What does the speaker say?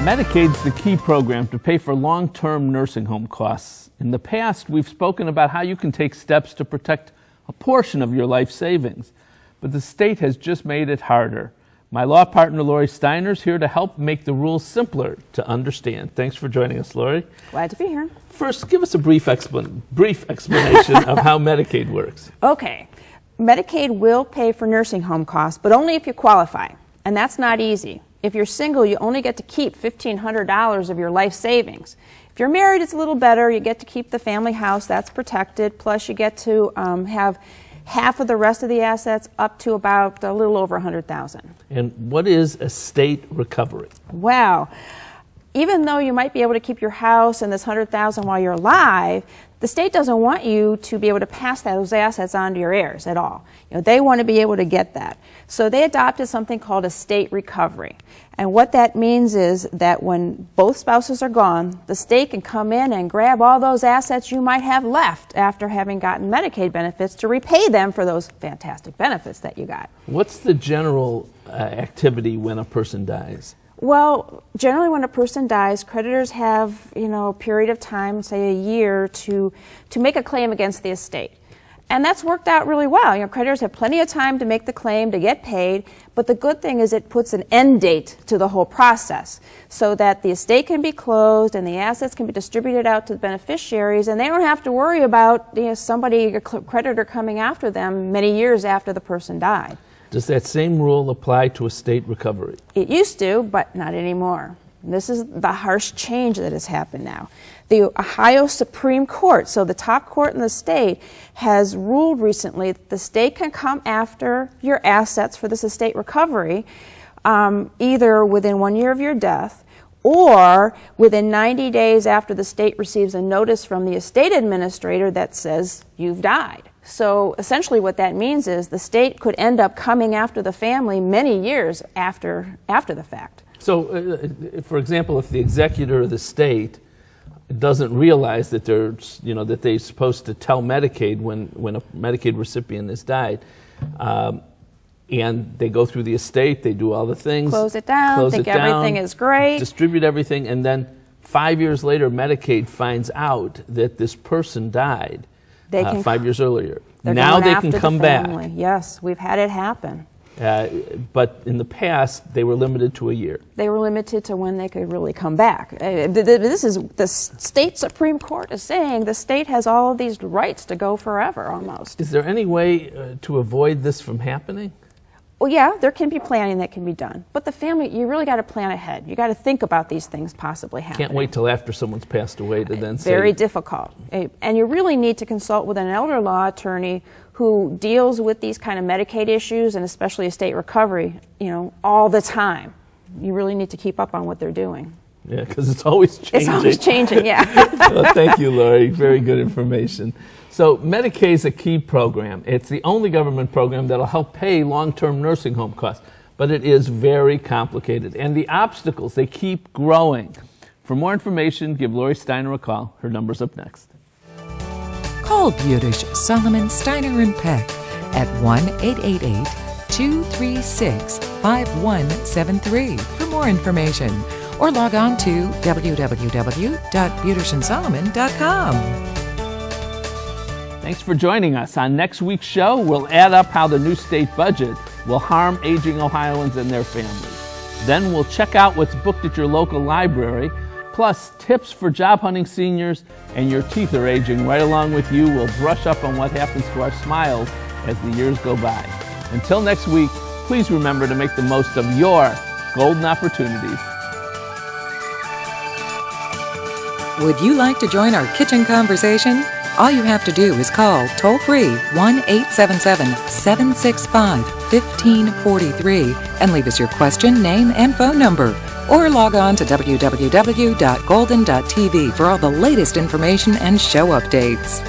Medicaid's the key program to pay for long-term nursing home costs. In the past, we've spoken about how you can take steps to protect a portion of your life savings, but the state has just made it harder. My law partner, Lori Steiner, is here to help make the rules simpler to understand. Thanks for joining us, Lori. Glad to be here. First, give us a brief explanation of how Medicaid works. Okay. Medicaid will pay for nursing home costs, but only if you qualify, and that's not easy. If you're single, you only get to keep $1,500 of your life savings. If you're married, it's a little better. You get to keep the family house. That's protected. Plus, you get to have half of the rest of the assets up to about a little over $100,000. And what is estate recovery? Wow. Even though you might be able to keep your house and this $100,000 while you're alive, the state doesn't want you to be able to pass those assets on to your heirs at all. You know, they want to be able to get that. So they adopted something called estate recovery. And what that means is that when both spouses are gone, the state can come in and grab all those assets you might have left after having gotten Medicaid benefits to repay them for those fantastic benefits that you got. What's the general activity when a person dies? Well, generally when a person dies, creditors have, a period of time, say a year, to make a claim against the estate. And that's worked out really well. Creditors have plenty of time to make the claim, to get paid, but the good thing is it puts an end date to the whole process so that the estate can be closed and the assets can be distributed out to the beneficiaries, and they don't have to worry about somebody, a creditor, coming after them many years after the person died. Does that same rule apply to estate recovery? It used to, but not anymore. This is the harsh change that has happened now. The Ohio Supreme Court, so the top court in the state, has ruled recently that the state can come after your assets for this estate recovery either within 1 year of your death or within 90 days after the state receives a notice from the estate administrator that says you've died. So essentially what that means is the state could end up coming after the family many years after the fact. So, for example, if the executor of the state doesn't realize that they're supposed to tell Medicaid when a Medicaid recipient has died, and they go through the estate, they do all the things, close it down, think everything is great, distribute everything, and then 5 years later, Medicaid finds out that this person died 5 years earlier. Now they can come back. Yes, we've had it happen. But in the past, they were limited to a year. They were limited to when they could really come back. This is the state Supreme Court is saying the state has all of these rights to go forever almost. Is there any way to avoid this from happening? Well, yeah, there can be planning that can be done. But the family, you really got to plan ahead. You got to think about these things possibly happening. Can't wait till after someone's passed away to then say. Very difficult. And you really need to consult with an elder law attorney who deals with these kind of Medicaid issues and especially estate recovery, all the time. You really need to keep up on what they're doing. Yeah, because it's always changing. It's always changing, yeah. Well, thank you, Lori. Very good information. So Medicaid is a key program. It's the only government program that will help pay long-term nursing home costs, but it is very complicated, and the obstacles, they keep growing. For more information, give Lori Steiner a call. Her number's up next. Call Budish, Solomon, Steiner, and Peck at 1-888-236-5173 for more information, or log on to www.budishandsolomon.com. Thanks for joining us. On next week's show, we'll add up how the new state budget will harm aging Ohioans and their families. Then we'll check out what's booked at your local library, plus tips for job-hunting seniors, and your teeth are aging right along with you. We'll brush up on what happens to our smiles as the years go by. Until next week, please remember to make the most of your golden opportunities. Would you like to join our kitchen conversation? All you have to do is call toll-free 1-877-765-1543 and leave us your question, name, and phone number. Or log on to www.golden.tv for all the latest information and show updates.